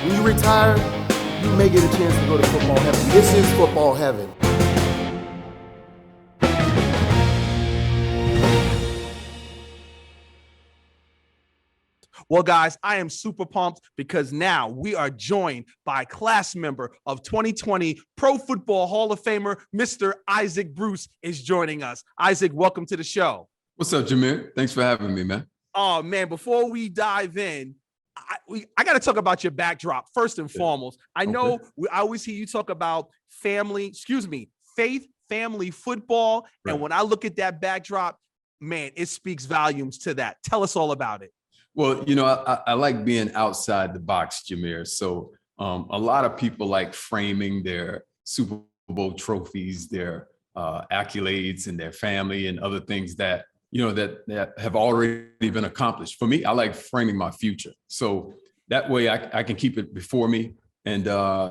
When you retire, you may get a chance to go to football heaven. This is football heaven. Well, guys, I am super pumped because now we are joined by a class member of 2020 Pro Football Hall of Famer, Mr. Isaac Bruce is joining us. Isaac, welcome to the show. What's up, Jameer? Thanks for having me, man. Oh, man, before we dive in, I got to talk about your backdrop first and foremost. I know I always hear you talk about faith, family, football. Right. And when I look at that backdrop, man, it speaks volumes to that. Tell us all about it. Well, you know, I like being outside the box, Jameer. So a lot of people like framing their Super Bowl trophies, their accolades and their family and other things that, you know, that have already been accomplished. For me, I like framing my future. So that way I can keep it before me and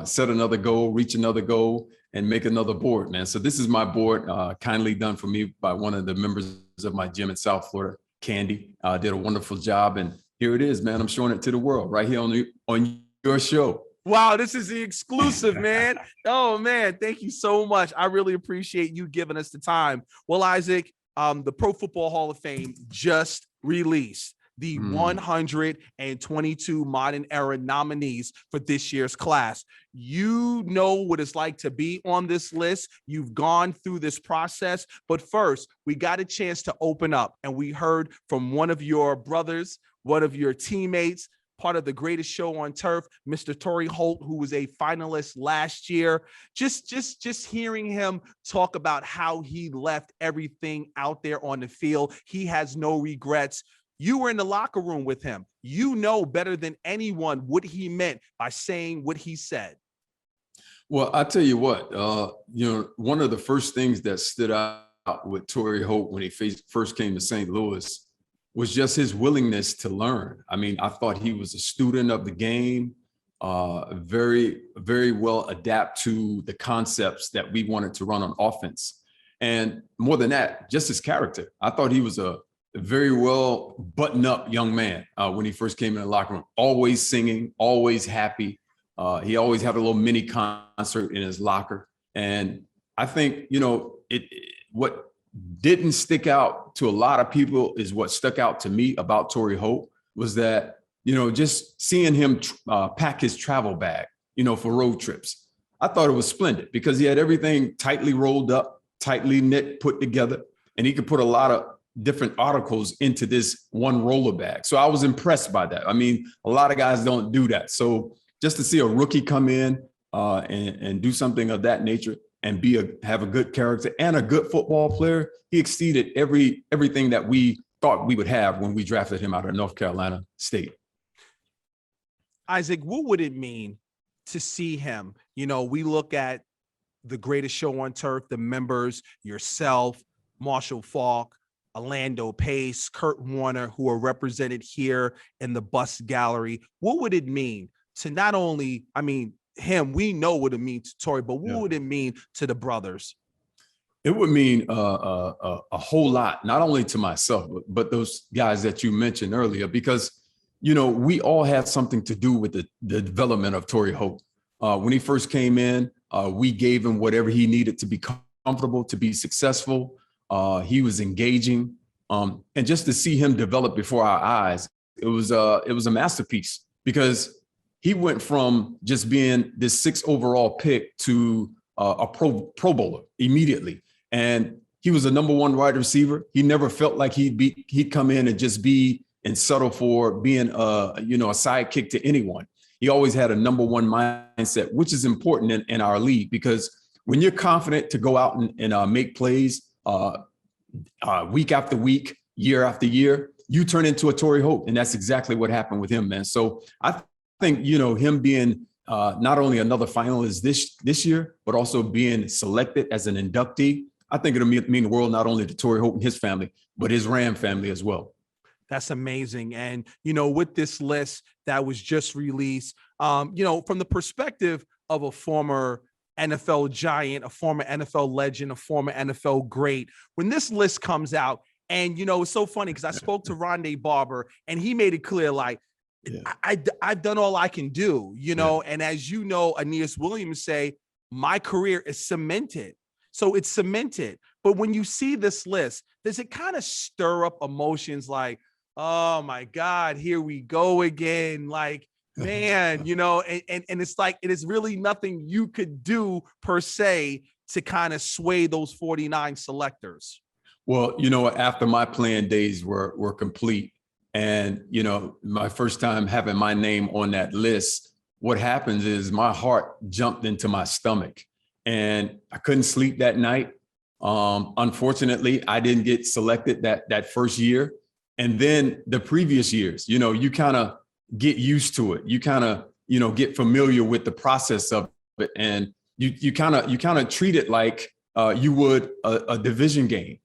set another goal, reach another goal, and make another board, man. So this is my board, kindly done for me by one of the members of my gym in South Florida. Candy did a wonderful job, and here it is, man. I'm showing it to the world right here on your show. Wow, this is the exclusive, man. Oh, man, thank you so much. I really appreciate you giving us the time. Well, Isaac, the Pro Football Hall of Fame just released the 122 Modern-Era nominees for this year's class. You know what it's like to be on this list. You've gone through this process. But first, we got a chance to open up, and we heard from one of your brothers, one of your teammates, part of the greatest show on turf, Mr. Tory Holt, who was a finalist last year. Just hearing him talk about how he left everything out there on the field. He has no regrets. You were in the locker room with him. You know better than anyone what he meant by saying what he said. Well, I tell you what, you know, one of the first things that stood out with Torry Holt when he first came to St. Louis was just his willingness to learn. I mean, I thought he was a student of the game, very, very well adapt to the concepts that we wanted to run on offense. And more than that, just his character. I thought he was a very well buttoned up young man when he first came in the locker room, always singing, always happy. He always had a little mini concert in his locker. And I think, you know, what didn't stick out to a lot of people is what stuck out to me about Torry Holt was that, you know, just seeing him pack his travel bag, you know, for road trips. I thought it was splendid because he had everything tightly rolled up, tightly knit, put together, and he could put a lot of different articles into this one roller bag. So I was impressed by that. I mean, a lot of guys don't do that. So just to see a rookie come in and do something of that nature and have a good character and a good football player, he exceeded everything that we thought we would have when we drafted him out of North Carolina State. Isaac, what would it mean to see him? You know, we look at the greatest show on turf, the members, yourself, Marshall Faulk, Orlando Pace, Kurt Warner, who are represented here in the bust gallery. What would it mean to not only, I mean, him, we know what it means to Tory, but what would it mean to the brothers? It would mean a whole lot, not only to myself, but those guys that you mentioned earlier, because, you know, we all had something to do with the development of Torry Holt. When he first came in, we gave him whatever he needed to be comfortable, to be successful. He was engaging, and just to see him develop before our eyes, it was a masterpiece because he went from just being this 6th overall pick to a pro bowler immediately, and he was a number 1 wide receiver. He never felt like he'd come in and just be and settle for being a sidekick to anyone. He always had a number 1 mindset, which is important in our league because when you're confident to go out and make plays. Week after week, year after year, you turn into a Torry Holt, and that's exactly what happened with him, man. So I think, you know, him being not only another finalist this year, but also being selected as an inductee, I think it'll mean the world not only to Torry Holt and his family, but his Ram family as well. That's amazing. And, you know, with this list that was just released, you know, from the perspective of a former NFL giant, a former NFL legend, a former NFL great, when this list comes out, and, you know, it's so funny because I spoke to Rondé Barber and he made it clear, like, I've done all I can do, you know, and as you know, Aeneas Williams say, my career is cemented. So it's cemented. But when you see this list, does it kind of stir up emotions like, oh my God, here we go again? Like, man, you know, and it's like, it is really nothing you could do per se to kind of sway those 49 selectors. Well, you know, after my playing days were complete, and, you know, my first time having my name on that list, what happens is my heart jumped into my stomach and I couldn't sleep that night. Unfortunately, I didn't get selected that first year. And then the previous years, you know, you kind of get used to it. You kind of, you know, get familiar with the process of it. And you kind of treat it like you would a division game.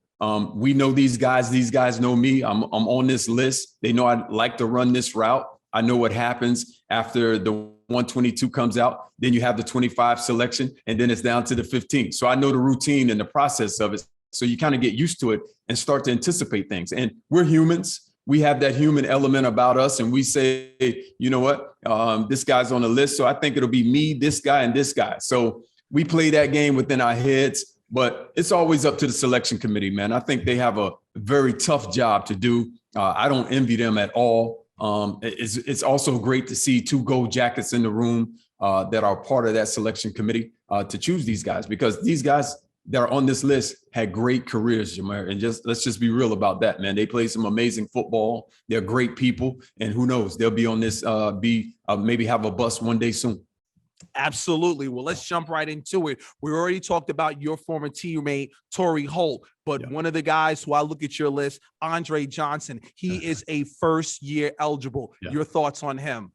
We know these guys know me. I'm on this list. They know I like to run this route. I know what happens after the 122 comes out. Then you have the 25 selection, and then it's down to the 15. So I know the routine and the process of it. So you kind of get used to it and start to anticipate things. And we're humans. We have that human element about us. And we say, hey, you know what? This guy's on the list. So I think it'll be me, this guy, and this guy. So we play that game within our heads. But it's always up to the selection committee, man. I think they have a very tough job to do. I don't envy them at all. It's also great to see two gold jackets in the room that are part of that selection committee to choose these guys, because these guys that are on this list had great careers, Jameer. And let's just be real about that, man. They play some amazing football. They're great people. And who knows, they'll be on this, maybe have a bus one day soon. Absolutely. Well, let's jump right into it. We already talked about your former teammate, Torry Holt, but one of the guys who I look at your list, Andre Johnson, he is a first year eligible. Your thoughts on him?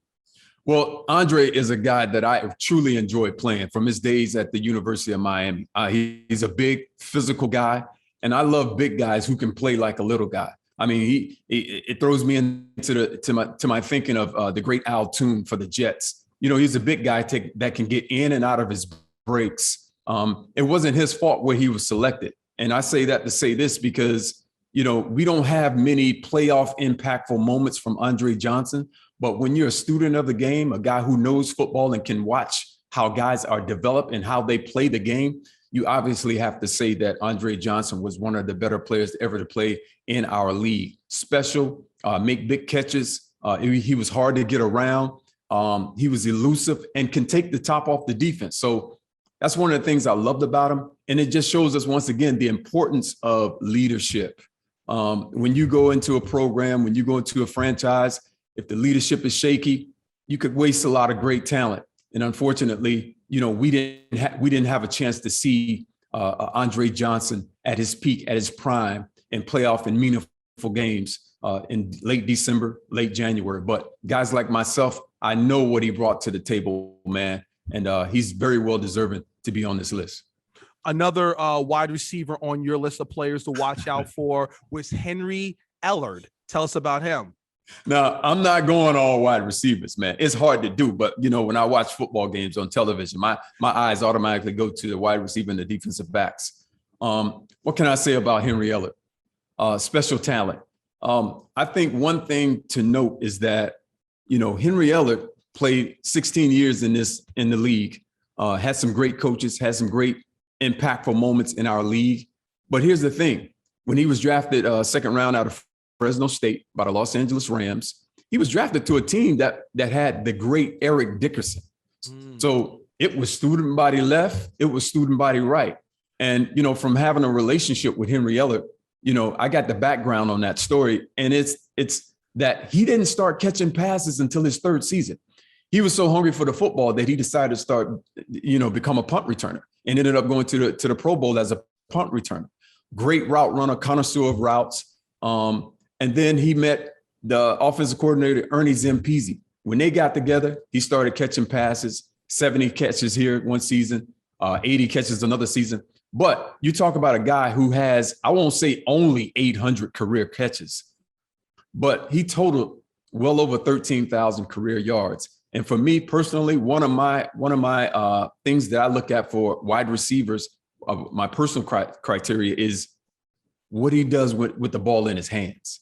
Well, Andre is a guy that I truly enjoy playing from his days at the University of Miami. He's a big physical guy, and I love big guys who can play like a little guy. I mean, it throws me into my thinking of the great Al Toon for the Jets. You know, he's a big guy that can get in and out of his breaks. It wasn't his fault where he was selected. And I say that to say this because, you know, we don't have many playoff impactful moments from Andre Johnson. But when you're a student of the game, a guy who knows football and can watch how guys are developed and how they play the game, you obviously have to say that Andre Johnson was one of the better players ever to play in our league. Special, make big catches. He was hard to get around. He was elusive and can take the top off the defense. So that's one of the things I loved about him. And it just shows us once again the importance of leadership. When you go into a program, when you go into a franchise, if the leadership is shaky, you could waste a lot of great talent. And unfortunately, you know, we didn't have a chance to see Andre Johnson at his peak, at his prime, and play off in meaningful games in late December, late January. But guys like myself, I know what he brought to the table, man. And he's very well deserving to be on this list. Another wide receiver on your list of players to watch out for was Henry Ellard. Tell us about him. Now, I'm not going all wide receivers, man. It's hard to do. But, you know, when I watch football games on television, my eyes automatically go to the wide receiver and the defensive backs. What can I say about Henry Ellard? Special talent. I think one thing to note is that, you know, Henry Ellard played 16 years in the league, had some great coaches, had some great impactful moments in our league. But here's the thing. When he was drafted second round out of Fresno State by the Los Angeles Rams, he was drafted to a team that had the great Eric Dickerson. So it was student body left, it was student body right. And, you know, from having a relationship with Henry Ellard, you know, I got the background on that story. And it's that he didn't start catching passes until his third season. He was so hungry for the football that he decided to start, you know, become a punt returner and ended up going to the Pro Bowl as a punt returner. Great route runner, connoisseur of routes. And then he met the offensive coordinator, Ernie Zampese. When they got together, he started catching passes, 70 catches here one season, 80 catches another season. But you talk about a guy who has, I won't say only 800 career catches, but he totaled well over 13,000 career yards. And for me personally, one of my things that I look at for wide receivers, my personal criteria is what he does with the ball in his hands.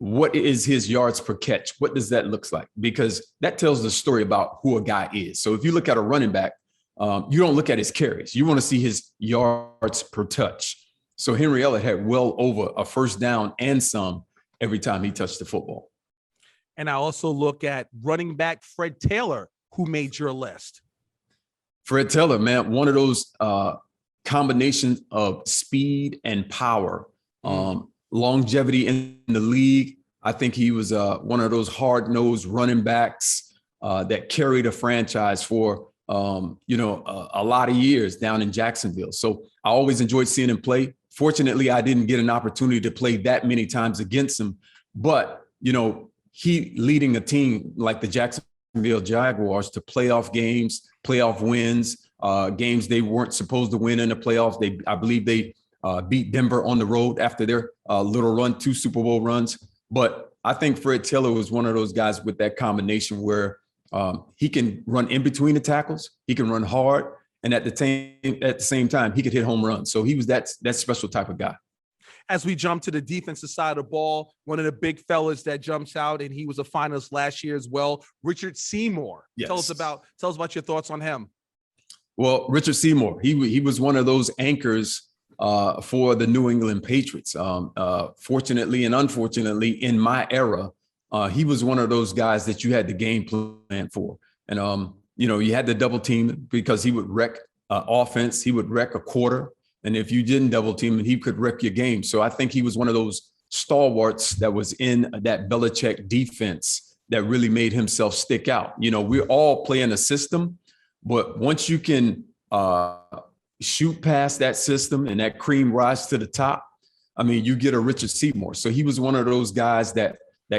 what is his yards per catch? What does that look like? Because that tells the story about who a guy is. So if you look at a running back, you don't look at his carries. You want to see his yards per touch. So Henry Ellard had well over a first down and some every time he touched the football. And I also look at running back Fred Taylor, who made your list. Fred Taylor, man, one of those combinations of speed and power, longevity in the league. I think he was one of those hard-nosed running backs that carried a franchise for a lot of years down in Jacksonville. So I always enjoyed seeing him play. Fortunately, I didn't get an opportunity to play that many times against him, but he leading a team like the Jacksonville Jaguars to playoff games, playoff wins, games they weren't supposed to win in the playoffs. I believe they beat Denver on the road after their little run, 2 Super Bowl runs. But I think Fred Taylor was one of those guys with that combination where he can run in between the tackles, he can run hard, and at the same time, he could hit home runs. So he was that special type of guy. As we jump to the defensive side of the ball, one of the big fellas that jumps out, and he was a finalist last year as well, Richard Seymour. Yes. Tell us about your thoughts on him. Well, Richard Seymour, he was one of those anchors for the New England Patriots. Fortunately and unfortunately, in my era, he was one of those guys that you had the game plan for. And, you had to double team because he would wreck offense. He would wreck a quarter. And if you didn't double team him, he could wreck your game. So I think he was one of those stalwarts that was in that Belichick defense that really made himself stick out. We're all playing a system, but once you can shoot past that system and that cream rise to the top, you get a Richard Seymour. So he was one of those guys that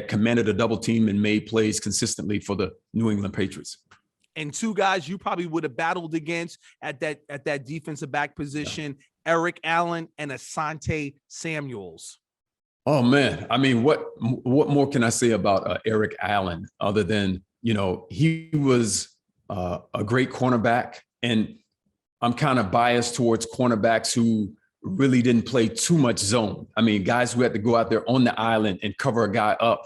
commanded a double team and made plays consistently for the New England Patriots. And 2 guys you probably would have battled against at that defensive back position, Eric Allen and Asante Samuels. Oh man, what more can I say about Eric Allen other than he was a great cornerback, and I'm kind of biased towards cornerbacks who really didn't play too much zone. Guys who had to go out there on the island and cover a guy up.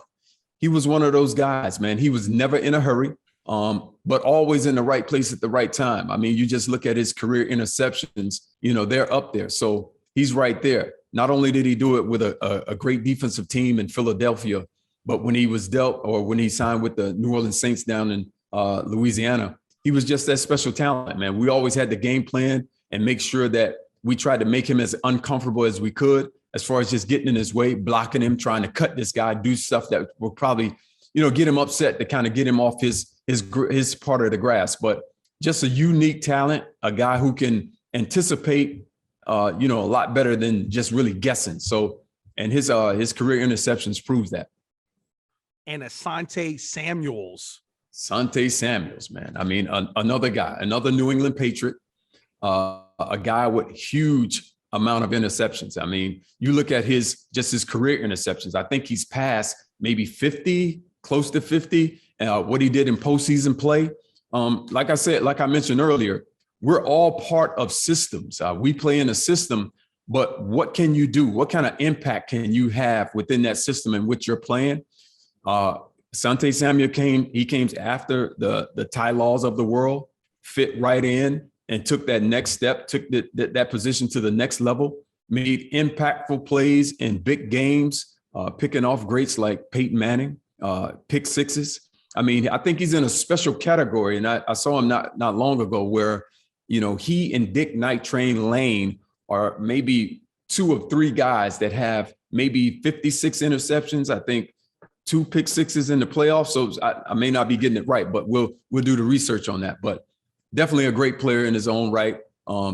He was one of those guys, man. He was never in a hurry, but always in the right place at the right time. You just look at his career interceptions, they're up there. So he's right there. Not only did he do it with a great defensive team in Philadelphia, but when he was when he signed with the New Orleans Saints down in Louisiana, he was just that special talent, man. We always had the game plan and make sure that we tried to make him as uncomfortable as we could, as far as just getting in his way, blocking him, trying to cut this guy, do stuff that will probably, get him upset, to kind of get him off his part of the grass. But just a unique talent, a guy who can anticipate, a lot better than just really guessing. So, and his career interceptions proves that. And Asante Samuels. Asante Samuels, man. Another guy, another New England Patriot, a guy with huge amount of interceptions. You look at his career interceptions. I think he's passed maybe 50, close to 50. What he did in postseason play. Like I mentioned earlier, we're all part of systems. We play in a system, but what can you do? What kind of impact can you have within that system in which you're playing? Asante Samuel came after the Ty Laws of the world, fit right in and took that next step, took that position to the next level, made impactful plays in big games, picking off greats like Peyton Manning, pick sixes. I think he's in a special category. And I saw him not long ago where, he and Dick Night Train Lane are maybe 2 of 3 guys that have maybe 56 interceptions. I think 2 pick sixes in the playoffs. So I may not be getting it right, but we'll do the research on that. But definitely a great player in his own right.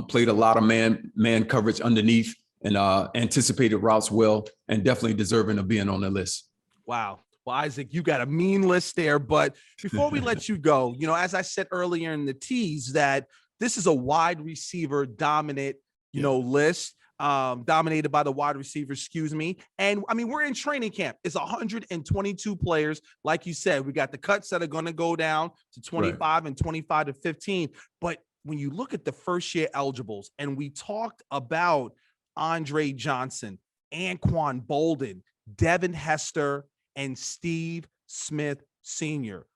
Played a lot of man coverage underneath and anticipated routes well, and definitely deserving of being on the list. Wow. Well, Isaac, you got a mean list there. But before we let you go, as I said earlier in the tease, that this is a wide receiver dominant, list, dominated by the wide receivers, excuse me. And we're in training camp. It's 122 players. Like you said, we got the cuts that are going to go down to 25 right. and 25 to 15. But when you look at the first year eligibles, and we talked about Andre Johnson, Antoine Bolden, Devin Hester, and Steve Smith Sr.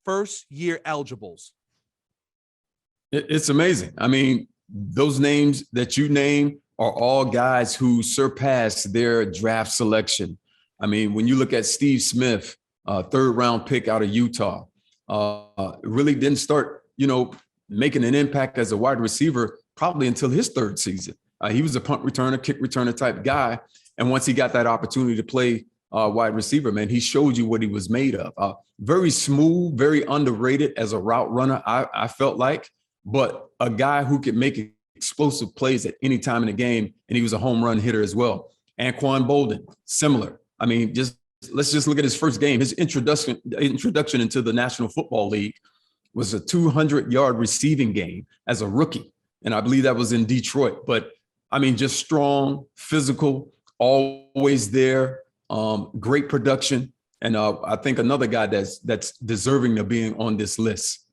First year eligibles. It's amazing. I mean, those names that you name are all guys who surpassed their draft selection. I mean, when you look at Steve Smith, third round pick out of Utah, really didn't start, making an impact as a wide receiver probably until his third season. He was a punt returner, kick returner type guy. And once he got that opportunity to play wide receiver, man, he showed you what he was made of. Very smooth, very underrated as a route runner, I felt like, but a guy who could make explosive plays at any time in the game. And he was a home run hitter as well. Antoine Bolden, similar. I mean, let's just look at his first game. His introduction into the National Football League was a 200-yard receiving game as a rookie. And I believe that was in Detroit. But I mean, just strong, physical, always there, great production. And I think another guy that's deserving of being on this list.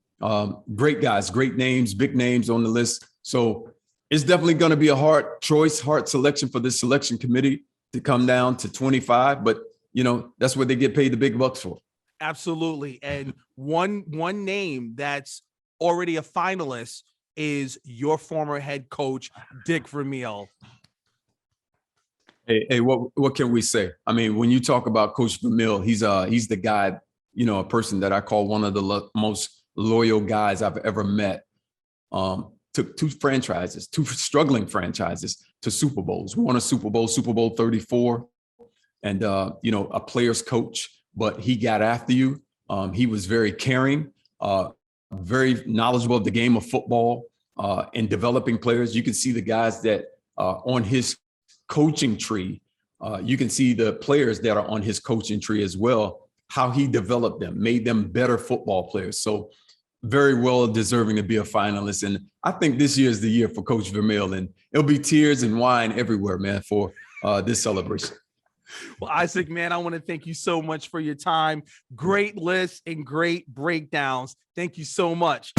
Great guys, great names, big names on the list. So it's definitely going to be a hard choice, hard selection for this selection committee to come down to 25. But, that's what they get paid the big bucks for. Absolutely. And one name that's already a finalist is your former head coach, Dick Vermeel. Hey, what can we say? I mean, when you talk about Coach Vermeel, he's the guy, a person that I call one of the most loyal guys I've ever met. Took two struggling franchises to Super Bowls. Won a Super Bowl 34, and a player's coach. But he got after you. He was very caring, very knowledgeable of the game of football, and developing players. You can see the guys that on his coaching tree. You can see the players that are on his coaching tree as well, how he developed them, made them better football players. So very well deserving to be a finalist. And I think this year is the year for Coach Vermeel, and it'll be tears and wine everywhere, man, for this celebration. Well, Isaac, man, I want to thank you so much for your time. Great lists and great breakdowns. Thank you so much.